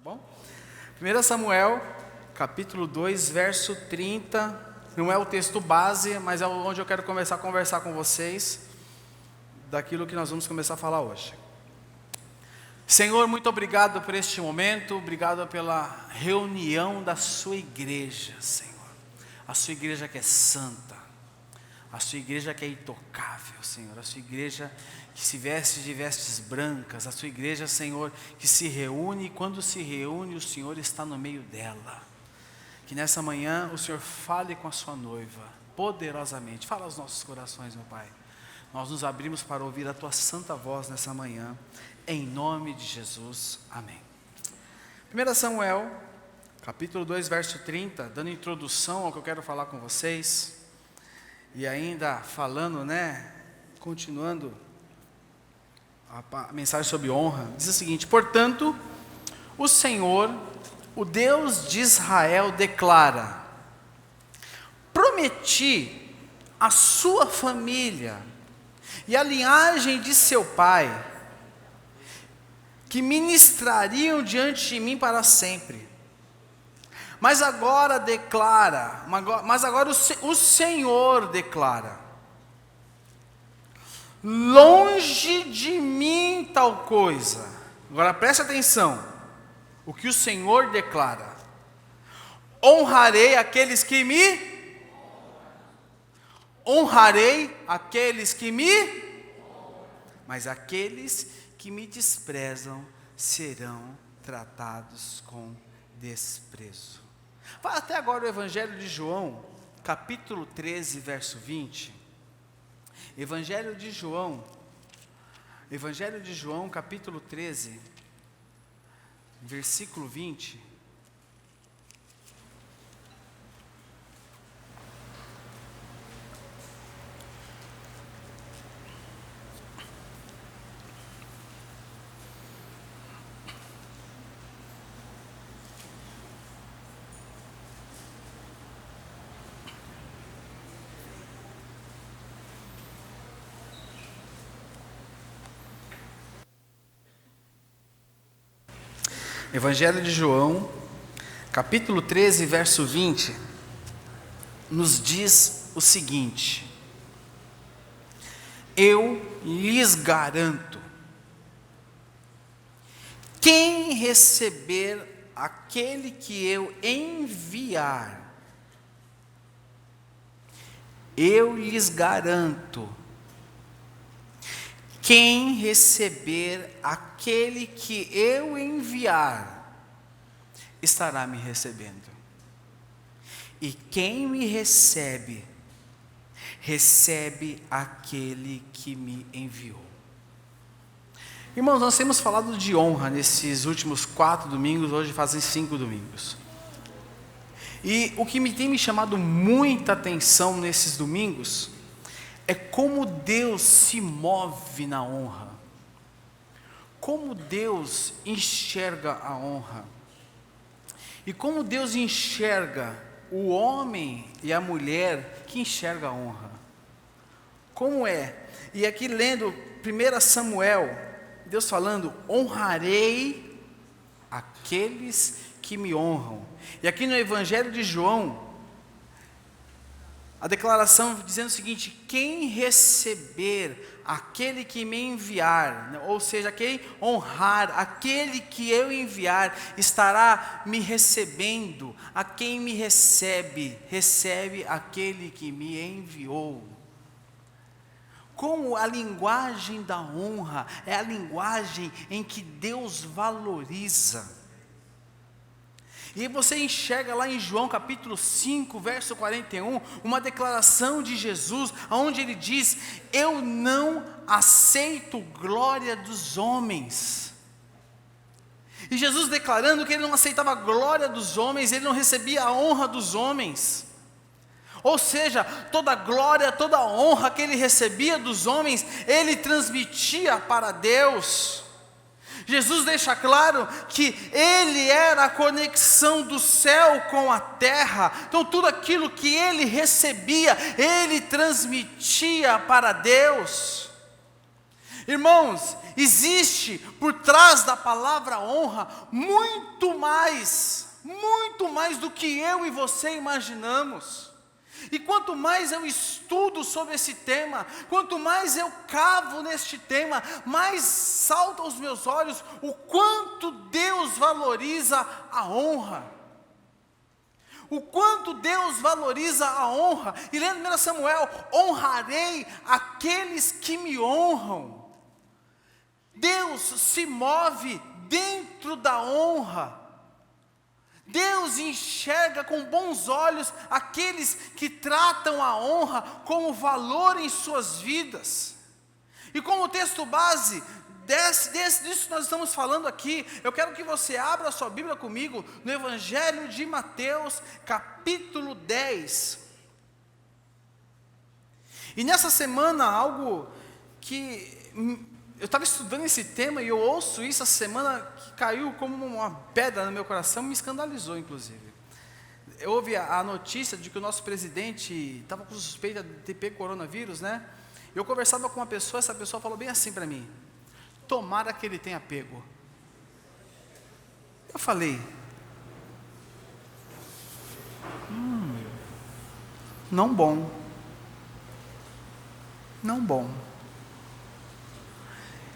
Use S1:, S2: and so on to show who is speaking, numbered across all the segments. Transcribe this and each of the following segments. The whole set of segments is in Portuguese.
S1: bom? 1 Samuel, capítulo 2, verso 30, não é o texto base, mas é onde eu quero começar a conversar com vocês, daquilo que nós vamos começar a falar hoje. Senhor, muito obrigado por este momento, obrigado pela reunião da sua igreja, Senhor, a sua igreja que é santa, a sua igreja que é intocável, Senhor, a sua igreja que se veste de vestes brancas, a sua igreja, Senhor, que se reúne, e quando se reúne, o Senhor está no meio dela. Que nessa manhã o Senhor fale com a sua noiva, poderosamente, fala aos nossos corações, meu Pai. Nós nos abrimos para ouvir a tua santa voz nessa manhã, em nome de Jesus, amém. 1 Samuel, capítulo 2, verso 30, dando introdução ao que eu quero falar com vocês, e ainda falando, continuando a mensagem sobre honra, diz o seguinte: portanto, o Senhor, o Deus de Israel, declara: prometi a sua família e a linhagem de seu pai, que ministrariam diante de mim para sempre. Mas agora o Senhor declara: longe de mim tal coisa. Agora preste atenção, o que o Senhor declara: honrarei aqueles que me mas aqueles que me desprezam serão tratados com desprezo. Vai até agora o Evangelho de João, capítulo 13, verso 20. Evangelho de João, capítulo 13, versículo 20. Evangelho de João, capítulo 13, verso 20, nos diz o seguinte: eu lhes garanto, quem receber aquele que eu enviar, eu lhes garanto, quem receber aquele que eu enviar, estará me recebendo. E quem me recebe, recebe aquele que me enviou. Irmãos, nós temos falado de honra nesses últimos 4 domingos, hoje fazem 5 domingos. E o que tem me chamado muita atenção nesses domingos é como Deus se move na honra, como Deus enxerga a honra, e como Deus enxerga o homem e a mulher que enxerga a honra. Como é? E aqui lendo 1 Samuel, Deus falando: honrarei aqueles que me honram. E aqui no Evangelho de João, a declaração dizendo o seguinte: quem receber aquele que me enviar, ou seja, quem honrar aquele que eu enviar, estará me recebendo. A quem me recebe, recebe aquele que me enviou. Como a linguagem da honra é a linguagem em que Deus valoriza. E você enxerga lá em João capítulo 5, verso 41, uma declaração de Jesus, onde ele diz: eu não aceito glória dos homens. E Jesus declarando que ele não aceitava a glória dos homens, ele não recebia a honra dos homens. Ou seja, toda a glória, toda a honra que ele recebia dos homens, ele transmitia para Deus. Jesus deixa claro que ele era a conexão do céu com a terra. Então tudo aquilo que ele recebia, ele transmitia para Deus. Irmãos, existe por trás da palavra honra muito mais do que eu e você imaginamos. E quanto mais eu estudo sobre esse tema, quanto mais eu cavo neste tema, mais salta aos meus olhos o quanto Deus valoriza a honra. O quanto Deus valoriza a honra. E lendo 1 Samuel, honrarei aqueles que me honram. Deus se move dentro da honra. Deus enxerga com bons olhos aqueles que tratam a honra como valor em suas vidas. E como texto base disso que nós estamos falando aqui, eu quero que você abra a sua Bíblia comigo no Evangelho de Mateus, capítulo 10. E nessa semana, algo que eu estava estudando esse tema e eu ouço isso essa semana que caiu como uma pedra no meu coração, me escandalizou inclusive. Eu ouvi a notícia de que o nosso presidente estava com suspeita de ter pego coronavírus, né? Eu conversava com uma pessoa, essa pessoa falou bem assim para mim: tomara que ele tenha pego. Eu falei, não bom.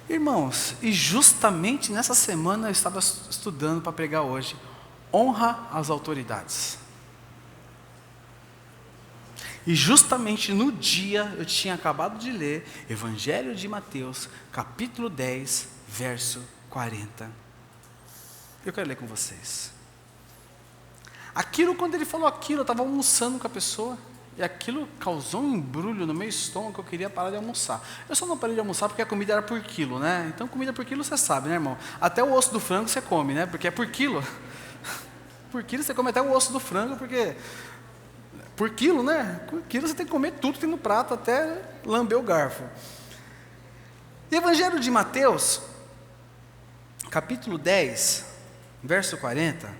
S1: Irmãos, e justamente nessa semana eu estava estudando para pregar hoje, honra às autoridades. E justamente no dia eu tinha acabado de ler Evangelho de Mateus, capítulo 10, verso 40. Eu quero ler com vocês. Quando ele falou aquilo, eu estava almoçando com a pessoa, e aquilo causou um embrulho no meu estômago que eu queria parar de almoçar. Eu só não parei de almoçar porque a comida era por quilo, né? Então comida por quilo você sabe, né, irmão? Até o osso do frango você come, né? Porque é por quilo. Por quilo você come até o osso do frango, porque por quilo, né? Por quilo você tem que comer tudo que tem no prato, até lamber o garfo. E Evangelho de Mateus, capítulo 10, verso 40.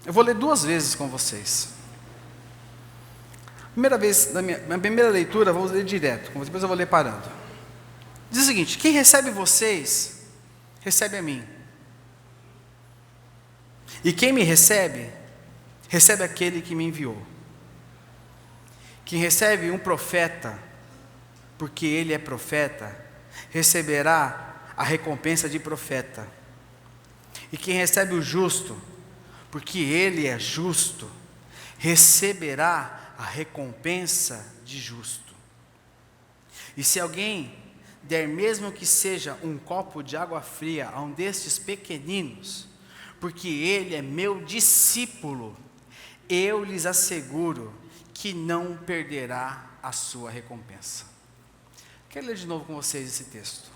S1: Eu vou ler 2 vezes com vocês. Na primeira leitura, vou ler direto, depois eu vou ler parando. Diz o seguinte: quem recebe vocês, recebe a mim. E quem me recebe, recebe aquele que me enviou. Quem recebe um profeta, porque ele é profeta, receberá a recompensa de profeta. E quem recebe o justo, porque ele é justo, receberá a recompensa de justo. E se alguém der mesmo que seja um copo de água fria a um destes pequeninos, porque ele é meu discípulo, eu lhes asseguro que não perderá a sua recompensa. Quero ler de novo com vocês esse texto.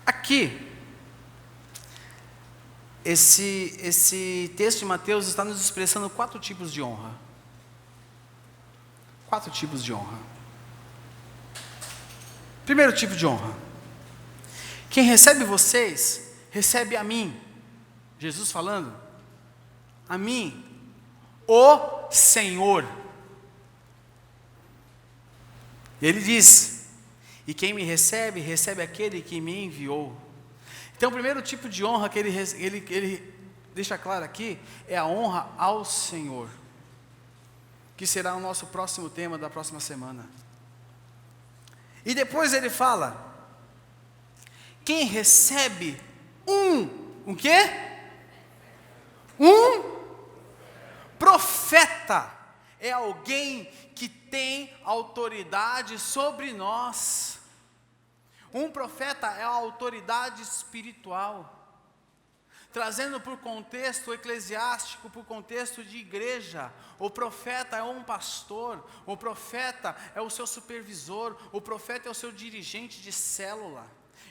S1: Aqui, esse texto de Mateus está nos expressando 4 tipos de honra. 4 tipos de honra. Primeiro tipo de honra: quem recebe vocês, recebe a mim. Jesus falando, a mim, o Senhor. Ele diz, e quem me recebe, recebe aquele que me enviou. Então o primeiro tipo de honra que ele deixa claro aqui, é a honra ao Senhor, que será o nosso próximo tema da próxima semana. E depois ele fala, quem recebe um quê? Um profeta, é alguém que tem autoridade sobre nós. Um profeta é a autoridade espiritual. Trazendo para o contexto eclesiástico, para o contexto de igreja, o profeta é um pastor, o profeta é o seu supervisor, o profeta é o seu dirigente de célula.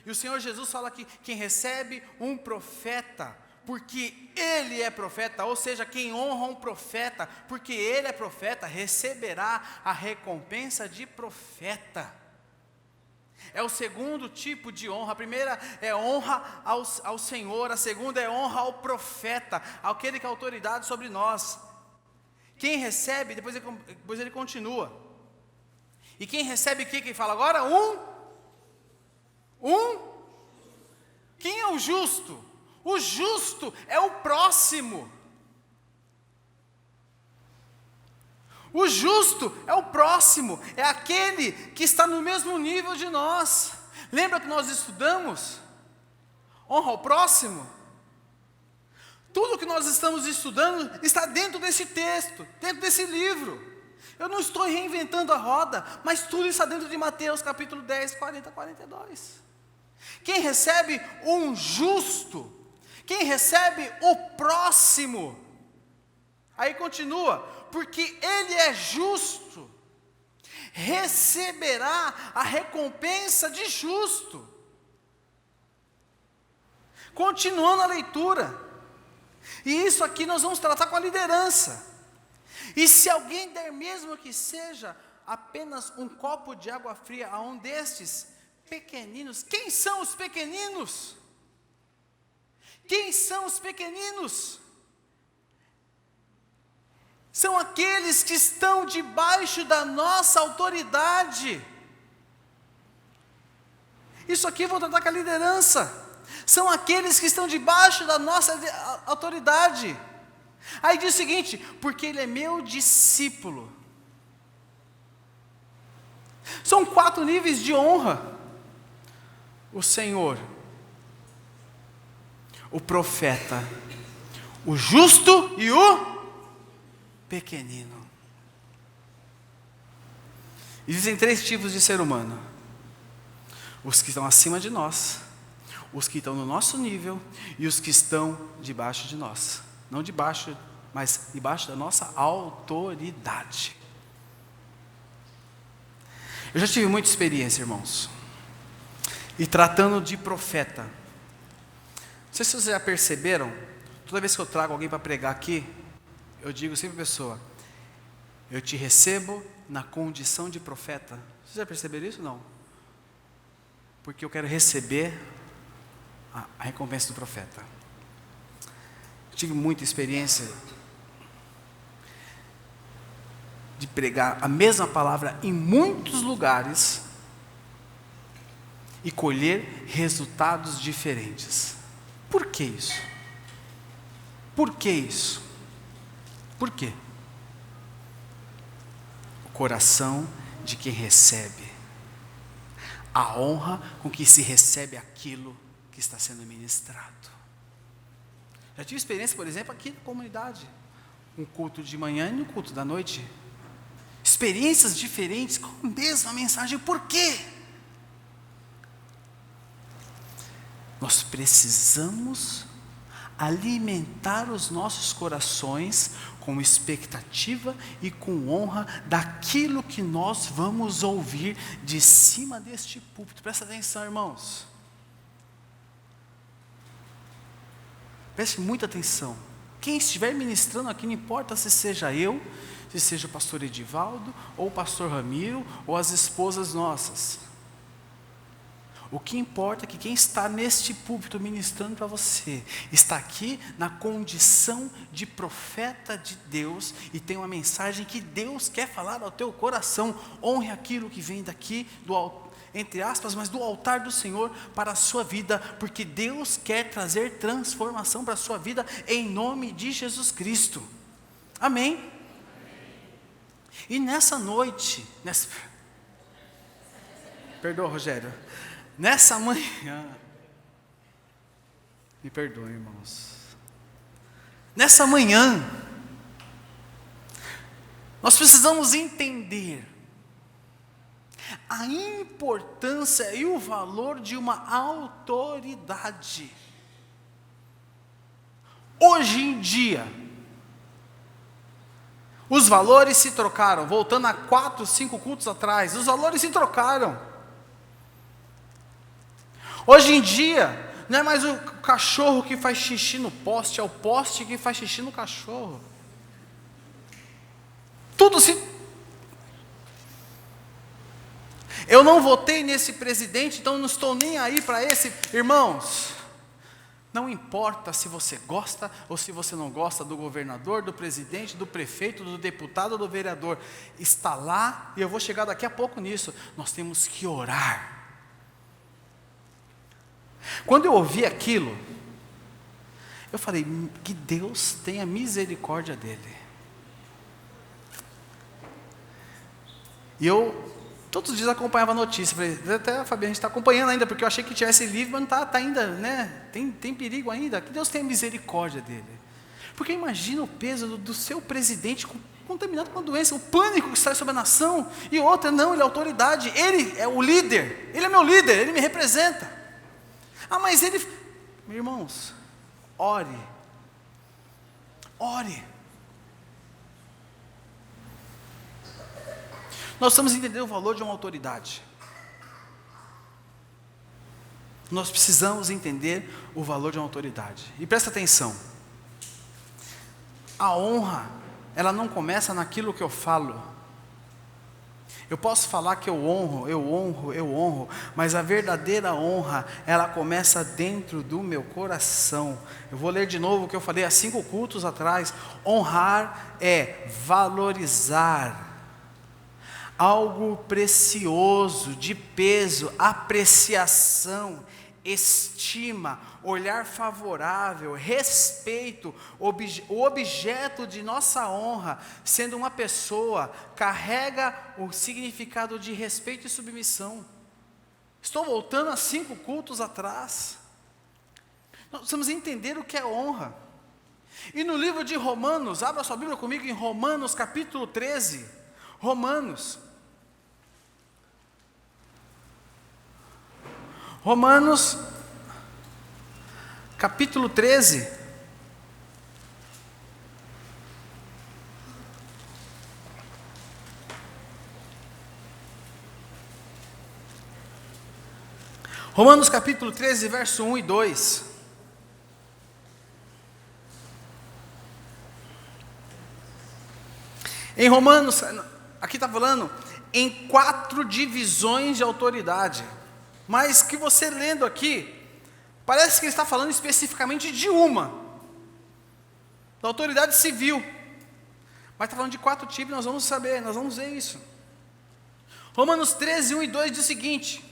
S1: E o Senhor Jesus fala que quem recebe um profeta, porque ele é profeta, ou seja, quem honra um profeta, porque ele é profeta, receberá a recompensa de profeta. É o segundo tipo de honra. A primeira é honra ao Senhor, a segunda é honra ao profeta, aquele que é autoridade sobre nós. Quem recebe, depois ele continua. E quem recebe o que ele fala agora? Quem é o justo? O justo é o próximo. O justo é o próximo, é aquele que está no mesmo nível de nós. Lembra que nós estudamos? Honra ao próximo. Tudo que nós estamos estudando está dentro desse texto, dentro desse livro. Eu não estou reinventando a roda, mas tudo está dentro de Mateus capítulo 10, 40, 42. Quem recebe um justo, quem recebe o próximo, aí continua, porque ele é justo, receberá a recompensa de justo. Continuando a leitura, e isso aqui nós vamos tratar com a liderança. E se alguém der mesmo que seja apenas um copo de água fria a um destes pequeninos, quem são os pequeninos? Quem são os pequeninos? São aqueles que estão debaixo da nossa autoridade. Isso aqui eu vou tratar com a liderança. São aqueles que estão debaixo da nossa autoridade. Aí diz o seguinte: porque ele é meu discípulo. São 4 níveis de honra: o Senhor, o profeta, o justo e o pequenino. Existem 3 tipos de ser humano: os que estão acima de nós, os que estão no nosso nível e os que estão debaixo de nós. Não debaixo, mas debaixo da nossa autoridade. Eu já tive muita experiência, irmãos. E tratando de profeta, não sei se vocês já perceberam, toda vez que eu trago alguém para pregar aqui, eu digo sempre à pessoa: eu te recebo na condição de profeta. Vocês já perceberam isso? Não? Porque eu quero receber a recompensa do profeta. Eu tive muita experiência de pregar a mesma palavra em muitos lugares e colher resultados diferentes. Por que isso? Por que isso? Por quê? O coração de quem recebe, a honra com que se recebe aquilo que está sendo ministrado. Já tive experiência, por exemplo, aqui na comunidade, um culto de manhã e um culto da noite, experiências diferentes com a mesma mensagem. Por quê? Nós precisamos alimentar os nossos corações com expectativa e com honra daquilo que nós vamos ouvir de cima deste púlpito. Presta atenção, irmãos. Preste muita atenção. Quem estiver ministrando aqui, não importa se seja eu, se seja o pastor Edivaldo, ou o pastor Ramiro, ou as esposas nossas. O que importa é que quem está neste púlpito ministrando para você, está aqui na condição de profeta de Deus, e tem uma mensagem que Deus quer falar ao teu coração. Honre aquilo que vem daqui, entre aspas, mas do altar do Senhor para a sua vida, porque Deus quer trazer transformação para a sua vida, em nome de Jesus Cristo. Amém? E nessa noite, perdoa, Rogério, nessa manhã, me perdoe, irmãos, nessa manhã, nós precisamos entender a importância e o valor de uma autoridade. Hoje em dia, os valores se trocaram. Voltando a 4, 5 cultos atrás, os valores se trocaram. Hoje em dia, não é mais o cachorro que faz xixi no poste, é o poste que faz xixi no cachorro. Tudo se... Eu não votei nesse presidente, então não estou nem aí para esse. Irmãos, Não importa se você gosta ou se você não gosta do governador, do presidente, do prefeito, do deputado, do vereador. Está lá, e eu vou chegar daqui a pouco nisso. Nós temos que orar. Quando eu ouvi aquilo, eu falei, que Deus tenha misericórdia dele. E eu, todos os dias acompanhava a notícia. Falei, até a Fabiana, a gente está acompanhando ainda, porque eu achei que tivesse livre, mas não está ainda, né? Tem perigo ainda. Que Deus tenha misericórdia dele. Porque imagina o peso do seu presidente contaminado com a doença, o pânico que está sobre a nação. E outra, não, ele é autoridade, ele é o líder, ele é meu líder, ele me representa. Ah, mas ele... Meus irmãos, ore. Nós estamos entendendo o valor de uma autoridade. Nós precisamos entender o valor de uma autoridade. E presta atenção. A honra, ela não começa naquilo que eu falo. Eu posso falar que eu honro, mas a verdadeira honra, ela começa dentro do meu coração. Eu vou ler de novo o que eu falei há 5 cultos atrás. Honrar é valorizar algo precioso, de peso, apreciação, estima, olhar favorável, respeito. O objeto de nossa honra, sendo uma pessoa, carrega o significado de respeito e submissão. Estou voltando a 5 cultos atrás. Nós precisamos entender o que é honra. E no livro de Romanos, abra sua Bíblia comigo em Romanos capítulo 13. Romanos capítulo 13. Romanos capítulo 13, verso 1 e 2. Em Romanos, aqui está falando em 4 divisões de autoridade. Mas que você lendo aqui, parece que ele está falando especificamente de uma, da autoridade civil. Mas está falando de 4 tipos, nós vamos saber, nós vamos ver isso. Romanos 13, 1 e 2 diz o seguinte: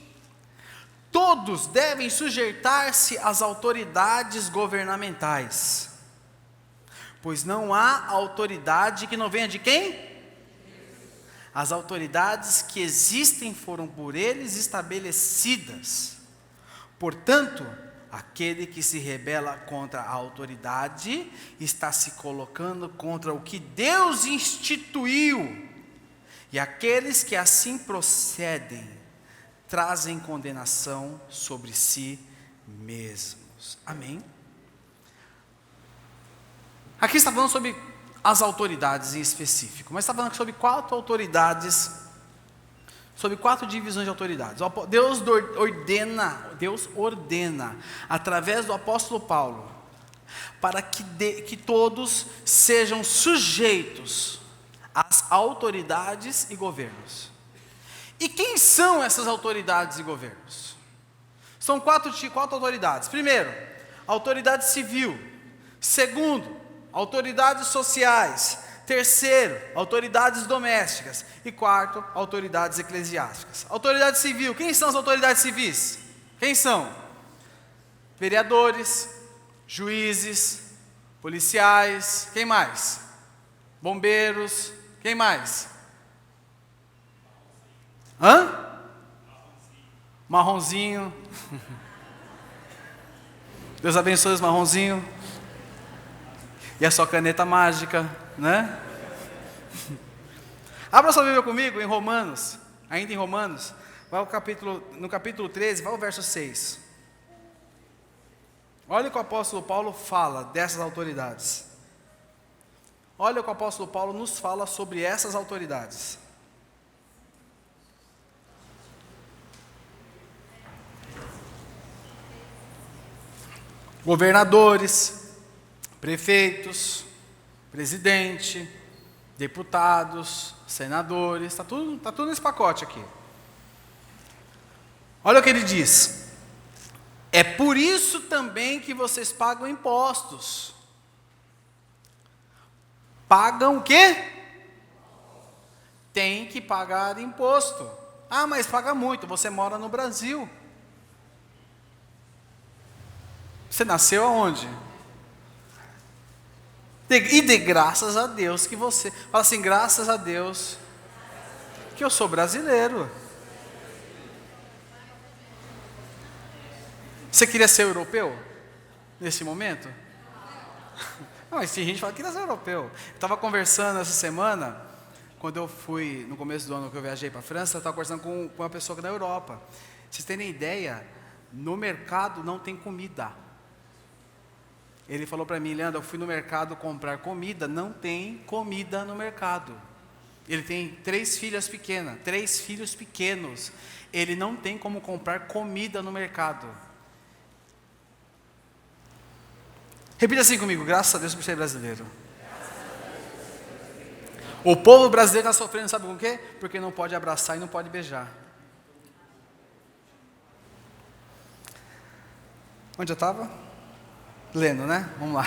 S1: todos devem sujeitar-se às autoridades governamentais, pois não há autoridade que não venha de quem? As autoridades que existem foram por eles estabelecidas. Portanto, aquele que se rebela contra a autoridade está se colocando contra o que Deus instituiu. E aqueles que assim procedem trazem condenação sobre si mesmos. Amém? Aqui está falando sobre as autoridades em específico, mas está falando sobre 4 autoridades, sobre 4 divisões de autoridades. Deus ordena, através do apóstolo Paulo, para que todos sejam sujeitos às autoridades e governos. E quem são essas autoridades e governos? São 4 autoridades. Primeiro, autoridade civil. Segundo, autoridades sociais. Terceiro, autoridades domésticas. E quarto, autoridades eclesiásticas. Autoridade civil, quem são as autoridades civis? Quem são? Vereadores, juízes, policiais, quem mais? Bombeiros, quem mais? Marronzinho. Deus abençoe os marronzinhos. E a sua caneta mágica, né? Abra sua Bíblia comigo em Romanos, ainda em Romanos, no capítulo 13, vai ao verso 6. Olha o que o apóstolo Paulo fala dessas autoridades. Olha o que o apóstolo Paulo nos fala sobre essas autoridades. Governadores, prefeitos, presidente, deputados, senadores, está tudo nesse pacote aqui. Olha o que ele diz: É por isso também que vocês pagam impostos. Pagam o quê? Tem que pagar imposto. Ah, mas paga muito, você mora no Brasil. Você nasceu aonde? E de graças a Deus que você... Fala assim, graças a Deus que eu sou brasileiro. Você queria ser europeu? Nesse momento? Não, mas tem gente que fala que queria ser europeu. Eu estava conversando essa semana, quando eu fui, no começo do ano que eu viajei para a França, eu estava conversando com uma pessoa da Europa. Vocês terem ideia, no mercado não tem comida. Ele falou para mim, Leandro, eu fui no mercado comprar comida, não tem comida no mercado. Ele tem 3 filhas pequenas, 3 filhos pequenos. Ele não tem como comprar comida no mercado. Repita assim comigo, graças a Deus por ser brasileiro. O povo brasileiro está sofrendo, sabe com o quê? Porque não pode abraçar e não pode beijar. Onde eu estava? Lendo, né? Vamos lá.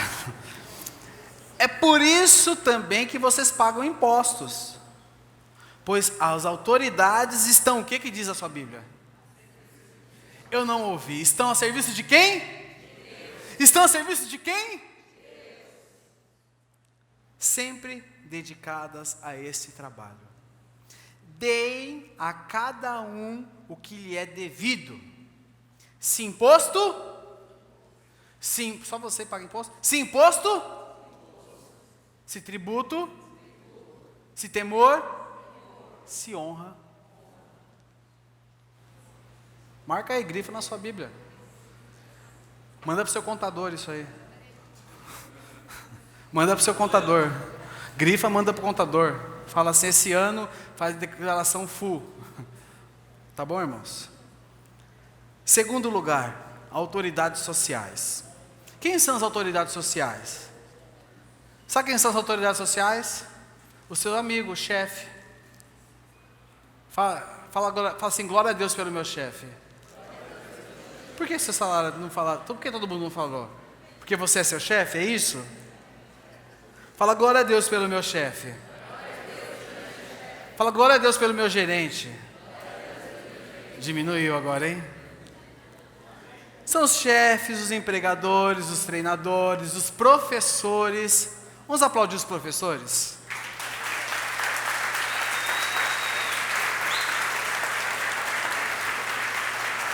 S1: É por isso também que vocês pagam impostos. Pois as autoridades estão, o que diz a sua Bíblia? Eu não ouvi. Estão a serviço de quem? Estão a serviço de quem? Sempre dedicadas a esse trabalho. Deem a cada um o que lhe é devido. Se imposto, sim, só você paga imposto? Se imposto, se tributo, se temor, se honra. Marca aí, grifa na sua Bíblia. Manda para o seu contador isso aí. Manda para o seu contador. Grifa, manda para o contador. Fala assim, esse ano faz declaração full. Tá bom, irmãos? Segundo lugar, autoridades sociais. Quem são as autoridades sociais? Sabe quem são as autoridades sociais? O seu amigo, o chefe. Fala assim, glória a Deus pelo meu chefe. Por que seu salário não fala? Por que todo mundo não falou? Porque você é seu chefe, é isso? Fala glória a Deus pelo meu chefe. Fala glória a Deus pelo meu gerente. Diminuiu agora, hein? São os chefes, os empregadores, os treinadores, os professores. Vamos aplaudir os professores?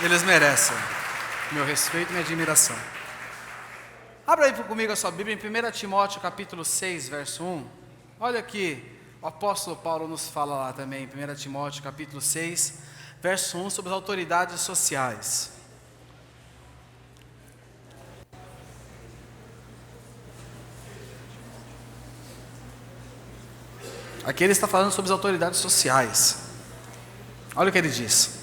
S1: Eles merecem meu respeito e minha admiração. Abra aí comigo a sua Bíblia em 1 Timóteo capítulo 6, verso 1. Olha aqui, o apóstolo Paulo nos fala lá também, em 1 Timóteo capítulo 6, verso 1, sobre as autoridades sociais. Aqui ele está falando sobre as autoridades sociais. Olha o que ele diz.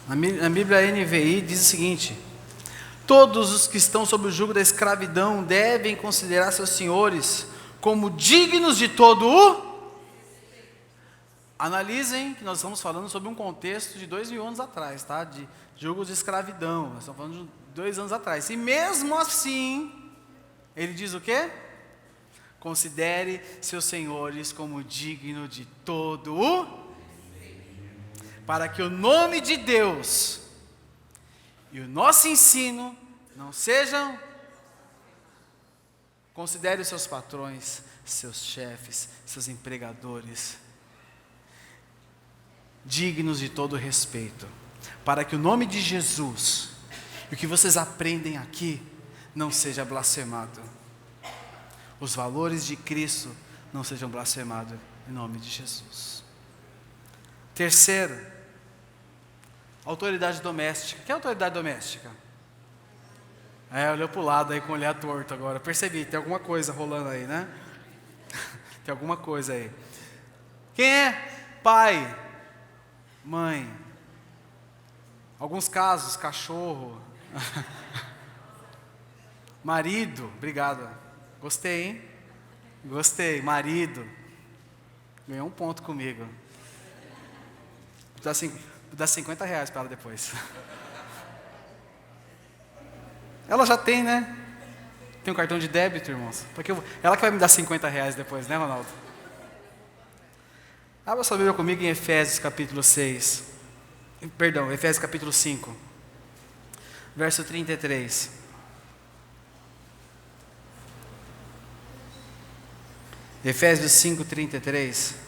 S1: A Bíblia NVI diz o seguinte: todos os que estão sob o jugo da escravidão devem considerar seus senhores como dignos de todo o... Analisem que nós estamos falando sobre um contexto de 2000 anos atrás, tá? De jugo de escravidão, nós estamos falando de 2 anos atrás. E mesmo assim, ele diz o quê? Considere seus senhores como digno de todo o... para que o nome de Deus e o nosso ensino não sejam... Considere os seus patrões, seus chefes, seus empregadores dignos de todo respeito, para que o nome de Jesus e o que vocês aprendem aqui não seja blasfemado. Os valores de Cristo não sejam blasfemados em nome de Jesus. Terceiro, autoridade doméstica. Que é autoridade doméstica? Olhou para o lado aí com o olhar torto agora. Percebi, tem alguma coisa rolando aí, né? Tem alguma coisa aí. Quem é pai? Mãe. Alguns casos, cachorro. Marido, obrigado. Gostei, hein? Gostei, marido. Ganhou um ponto comigo. Então assim, Vou dar R$ 50 para ela depois. Ela já tem, né? Tem um cartão de débito, irmãos. Porque ela que vai me dar R$ 50 depois, né, Ronaldo? Abra sua Bíblia comigo em Efésios capítulo 6. Perdão, Efésios capítulo 5. Verso 33. Efésios 5, 33.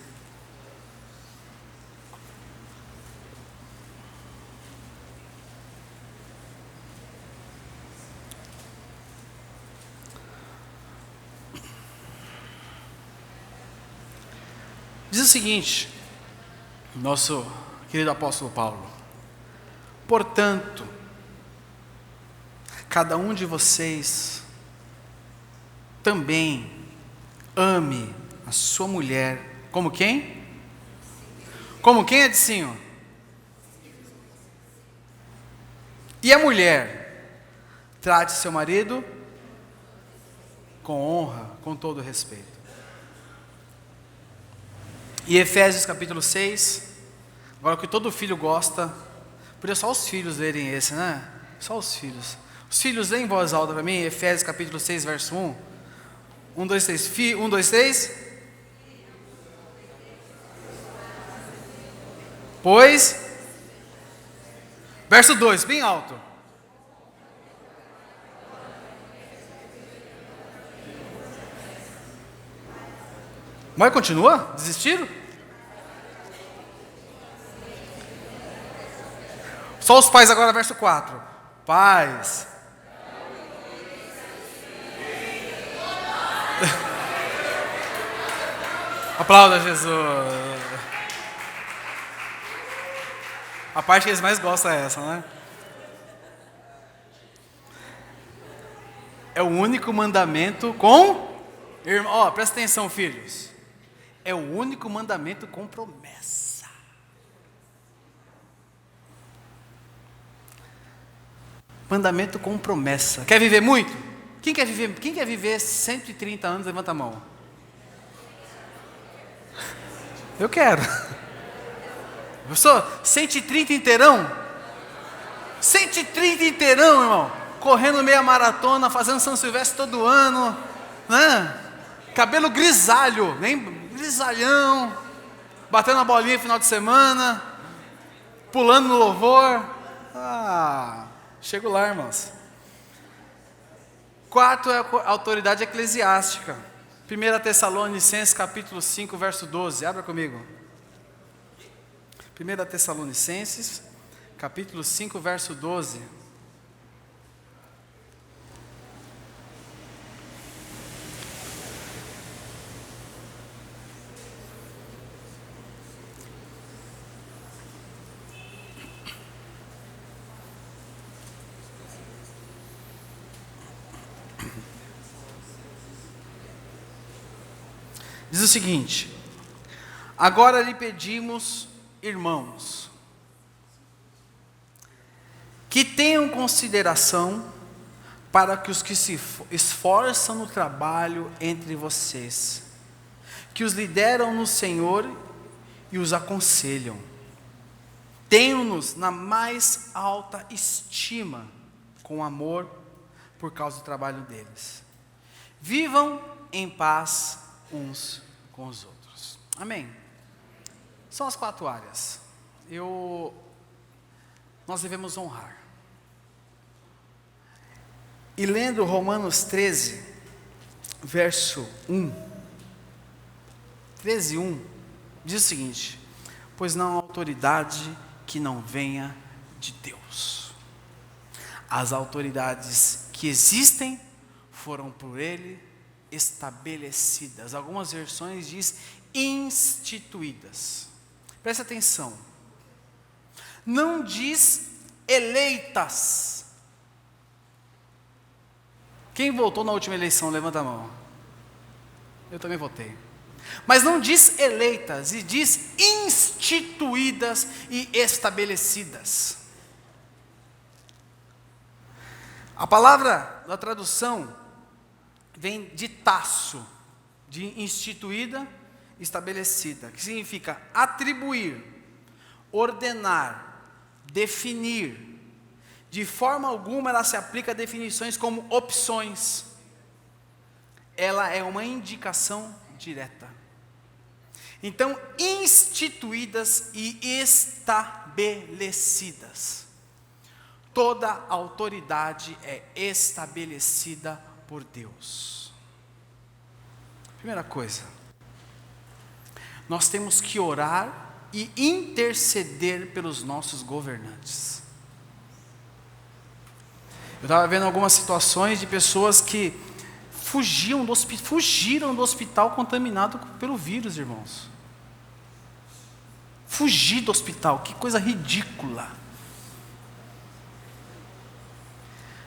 S1: Diz o seguinte, nosso querido apóstolo Paulo: portanto, cada um de vocês também ame a sua mulher como quem? Como quem, Edicinho? E a mulher trate seu marido com honra, com todo respeito. E Efésios capítulo 6, agora o que todo filho gosta, podia só os filhos lerem esse, né? Só os filhos. Os filhos leem em voz alta para mim, Efésios capítulo 6, verso 1. 1, 2, 3. 1, 2, 3. Pois. Verso 2, bem alto. Mas continua? Desistiram? Só os pais agora, verso 4. Pais. Aplauda Jesus. A parte que eles mais gostam é essa, né? É o único mandamento com... Ó, presta atenção, filhos. É o único mandamento com promessa. Mandamento com promessa. Quer viver muito? Quem quer viver 130 anos? Levanta a mão. Eu quero. Professor, 130 inteirão? 130 inteirão, irmão. Correndo meia maratona, fazendo São Silvestre todo ano, né? Cabelo grisalho, nem grisalhão, batendo a bolinha no final de semana, pulando no louvor. Chego lá, irmãos. 4 é a autoridade eclesiástica. 1 Tessalonicenses capítulo 5, verso 12. Abra comigo. 1 Tessalonicenses capítulo 5, verso 12. Diz o seguinte: agora lhe pedimos, irmãos, que tenham consideração para que os que se esforçam no trabalho entre vocês, que os lideram no Senhor e os aconselham, tenham-nos na mais alta estima, com amor, por causa do trabalho deles. Vivam em paz uns com os outros. Amém. São as 4 áreas. Nós devemos honrar. E lendo Romanos 13, verso 1, 13, 1, diz o seguinte: pois não há autoridade que não venha de Deus. As autoridades que existem foram por Ele estabelecidas. Algumas versões diz instituídas. Presta atenção. Não diz eleitas. Quem votou na última eleição? Levanta a mão. Eu também votei. Mas não diz eleitas, e diz instituídas e estabelecidas. A palavra da tradução vem de tasso, de instituída, estabelecida, que significa atribuir, ordenar, definir. De forma alguma ela se aplica a definições como opções. Ela é uma indicação direta. Então, instituídas e estabelecidas. Toda autoridade é estabelecida por Deus. Primeira coisa, nós temos que orar e interceder pelos nossos governantes. Eu estava vendo algumas situações de pessoas que fugiram do hospital contaminado pelo vírus, irmãos. Fugir do hospital, que coisa ridícula.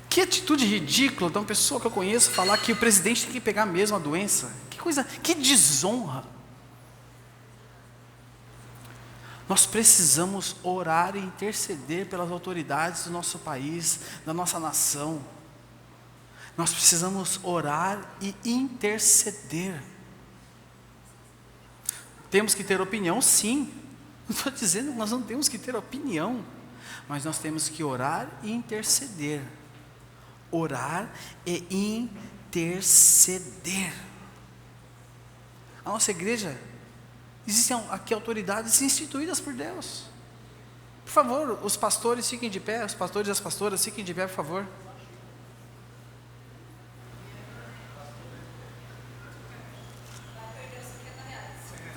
S1: Que atitude ridícula de uma pessoa que eu conheço falar que o presidente tem que pegar mesmo a doença. Que coisa, que desonra. Nós precisamos orar e interceder pelas autoridades do nosso país, da nossa nação. Nós precisamos orar e interceder. Temos que ter opinião, sim. Não estou dizendo que nós não temos que ter opinião, mas nós temos que orar e interceder. Orar e interceder. A nossa igreja, existem aqui autoridades instituídas por Deus. Por favor, os pastores fiquem de pé, os pastores e as pastoras fiquem de pé, por favor.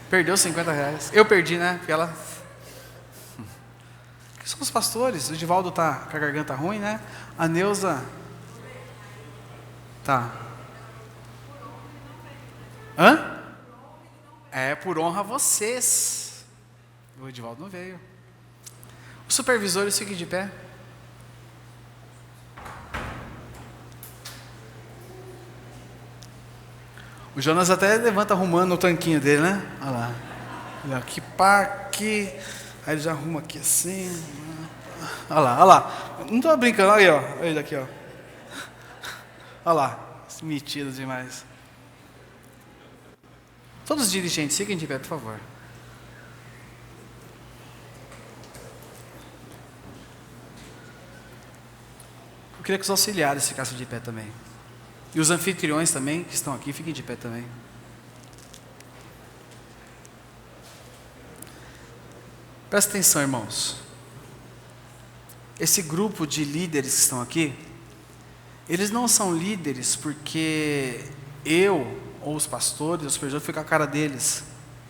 S1: Perdeu R$50. Eu perdi, né? Porque ela... Que são os pastores? O Divaldo está com a garganta ruim, né? A Neuza... Tá. Hã? É, por honra a vocês. O Edivaldo não veio. Os supervisores fiquem de pé. O Jonas até levanta arrumando o tanquinho dele, né? Olha lá. Olha aqui, pá, aqui. Aí ele já arruma aqui assim. Olha lá, olha lá. Não estou brincando, olha aí, ó. Olha ele aqui, ó. Olha lá. Metido demais. Todos os dirigentes, fiquem de pé, por favor. Eu queria que os auxiliares ficassem de pé também. E os anfitriões também, que estão aqui, fiquem de pé também. Presta atenção, irmãos. Esse grupo de líderes que estão aqui, eles não são líderes porque eu, ou os pastores, os supervisores, ficam com a cara deles.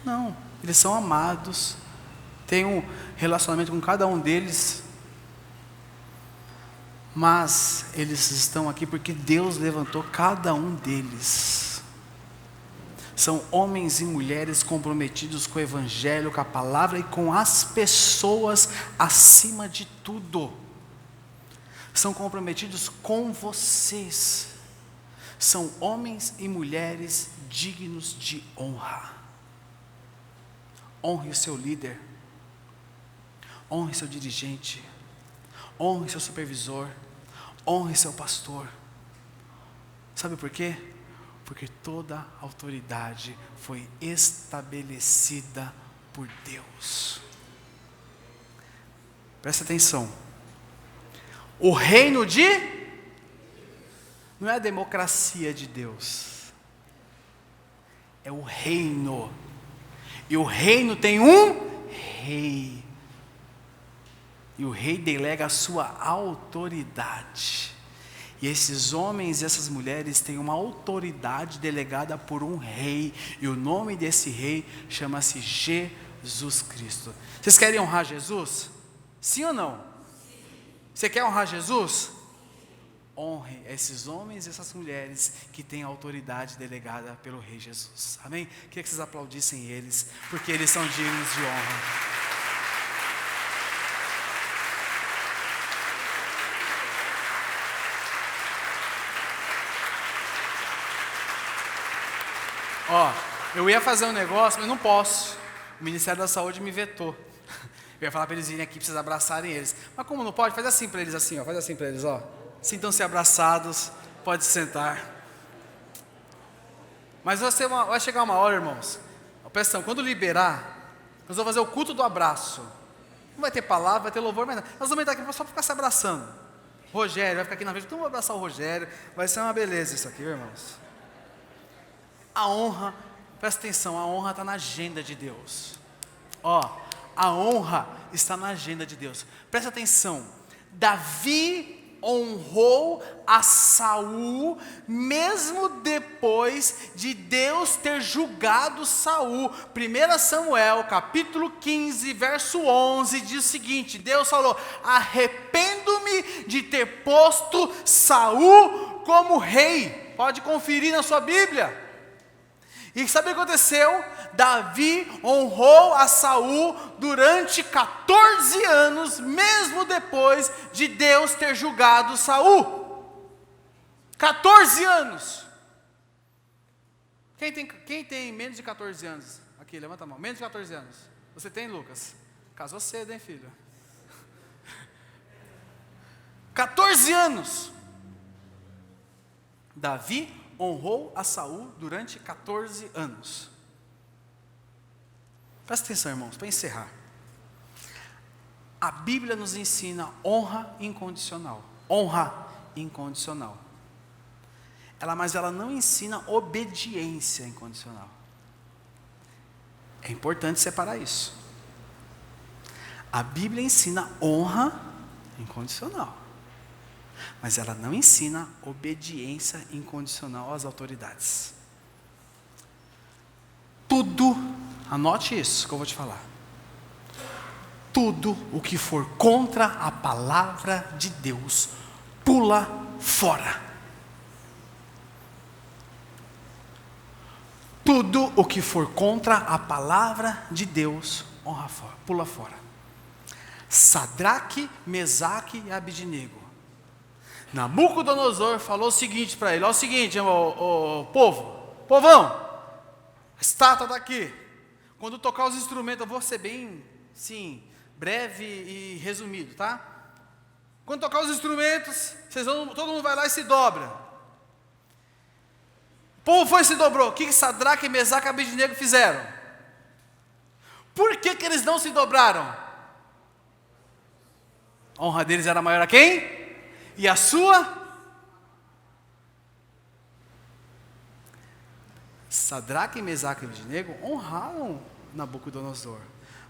S1: Não, eles são amados. Tem um relacionamento com cada um deles. Mas eles estão aqui porque Deus levantou cada um deles. São homens e mulheres comprometidos com o Evangelho, com a palavra e com as pessoas acima de tudo. São comprometidos com vocês. São homens e mulheres dignos de honra. Honre o seu líder. Honre seu dirigente. Honre seu supervisor. Honre seu pastor. Sabe por quê? Porque toda autoridade foi estabelecida por Deus. Presta atenção. O reino não é a democracia de Deus. É o reino. E o reino tem um rei. E o rei delega a sua autoridade. E esses homens e essas mulheres têm uma autoridade delegada por um rei. E o nome desse rei chama-se Jesus Cristo. Vocês querem honrar Jesus? Sim ou não? Você quer honrar Jesus? Honre esses homens e essas mulheres que têm a autoridade delegada pelo rei Jesus. Amém? Queria que vocês aplaudissem eles, porque eles são dignos de honra. Ó, eu ia fazer um negócio, mas não posso. O Ministério da Saúde me vetou. Eu ia falar para eles virem aqui, para vocês abraçarem eles. Mas como não pode, faz assim para eles, assim, ó. Faz assim para eles, ó. Sintam-se abraçados, pode sentar. Mas vai chegar uma hora, irmãos. Presta atenção, quando liberar, nós vamos fazer o culto do abraço. Não vai ter palavra, vai ter louvor, mas não. Nós vamos entrar aqui só para ficar se abraçando. Rogério vai ficar aqui na frente, então vamos abraçar o Rogério. Vai ser uma beleza isso aqui, irmãos. A honra, presta atenção, a honra está na agenda de Deus. A honra está na agenda de Deus. Presta atenção. Davi honrou a Saul, mesmo depois de Deus ter julgado Saul. 1 Samuel, capítulo 15, verso 11, diz o seguinte: Deus falou: arrependo-me de ter posto Saul como rei. Pode conferir na sua Bíblia. E sabe o que aconteceu? Davi honrou a Saul durante 14 anos, mesmo depois de Deus ter julgado Saul. 14 anos. Quem tem menos de 14 anos? Aqui, levanta a mão. Menos de 14 anos. Você tem, Lucas? Casou cedo, hein, filho? 14 anos. Davi honrou a Saul durante 14 anos. Presta atenção, irmãos, para encerrar. A Bíblia nos ensina honra incondicional. Honra incondicional. Mas ela não ensina obediência incondicional. É importante separar isso. A Bíblia ensina honra incondicional, mas ela não ensina obediência incondicional às autoridades. Tudo, anote isso que eu vou te falar. Tudo o que for contra a palavra de Deus, pula fora. Tudo o que for contra a palavra de Deus, pula fora. Sadraque, Mesaque e Abidnego. Nabucodonosor falou o seguinte para ele: olha o seguinte, povão, a estátua está aqui. Quando tocar os instrumentos, eu vou ser bem, sim, breve e resumido, tá? Quando tocar os instrumentos, todo mundo vai lá e se dobra. O povo foi e se dobrou. O que Sadraque, Mesaque e Abidnego fizeram? Por que eles não se dobraram? A honra deles era maior a quem? E a sua? Sadraque, Mesaque e Abidnego honraram Nabucodonosor,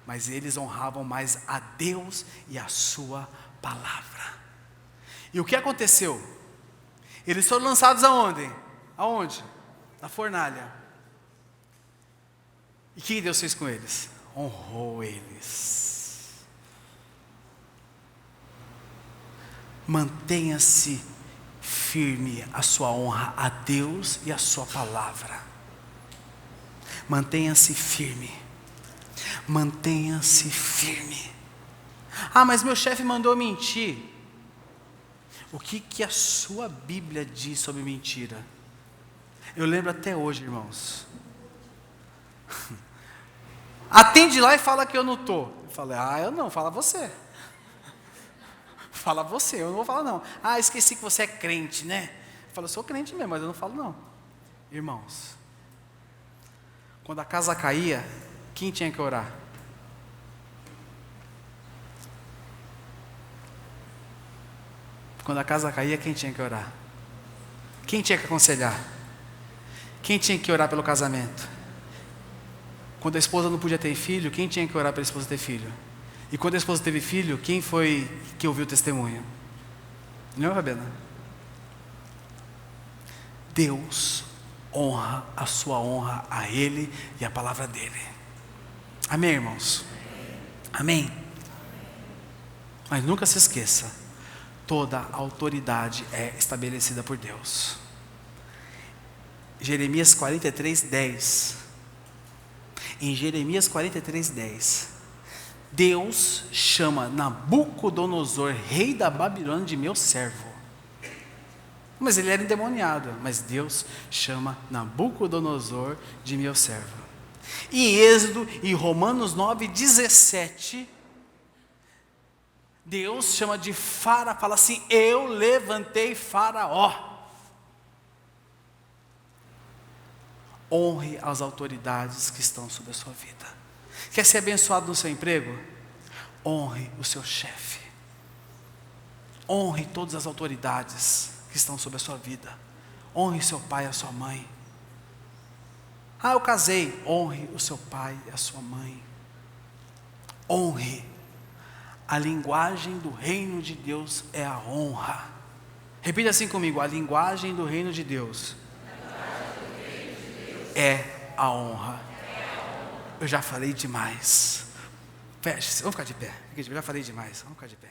S1: mas eles honravam mais a Deus e a sua palavra. E o que aconteceu? Eles foram lançados aonde? Aonde? Na fornalha. E o que Deus fez com eles? Honrou eles. Mantenha-se firme a sua honra a Deus e a sua palavra. Mantenha-se firme. Mantenha-se firme. Mas meu chefe mandou mentir. O que a sua Bíblia diz sobre mentira? Eu lembro até hoje, irmãos. Atende lá e fala que eu não estou. Eu falei: eu não, fala você. Fala você, eu não vou falar não. Esqueci que você é crente, né? Eu falo: eu sou crente mesmo, mas eu não falo não. Irmãos, quando a casa caía, quem tinha que orar? Quando a casa caía, quem tinha que orar? Quem tinha que aconselhar? Quem tinha que orar pelo casamento? Quando a esposa não podia ter filho, quem tinha que orar para a esposa ter filho? E quando a esposa teve filho, quem foi que ouviu o testemunho? Não, Rabena? Deus honra a sua honra a Ele e a palavra dEle. Amém, irmãos? Amém? Mas nunca se esqueça, toda a autoridade é estabelecida por Deus. Jeremias 43:10. Em Jeremias 43:10, Deus chama Nabucodonosor, rei da Babilônia, de meu servo. Mas ele era endemoniado, mas Deus chama Nabucodonosor de meu servo. Em Êxodo e Romanos 9:17, Deus chama de Faraó, fala assim: eu levantei Faraó. Honre as autoridades que estão sobre a sua vida. Quer ser abençoado no seu emprego? honre o seu chefe. Honre todas as autoridades que estão sobre a sua vida. Honre seu pai e a sua mãe. Ah, eu casei. Honre o seu pai e a sua mãe. Honre. A linguagem do reino de Deus é a honra. Repita assim comigo: a linguagem do reino de Deus é a honra. Eu já falei demais. Feche-se, vamos ficar de pé. Eu já falei demais, vamos ficar de pé.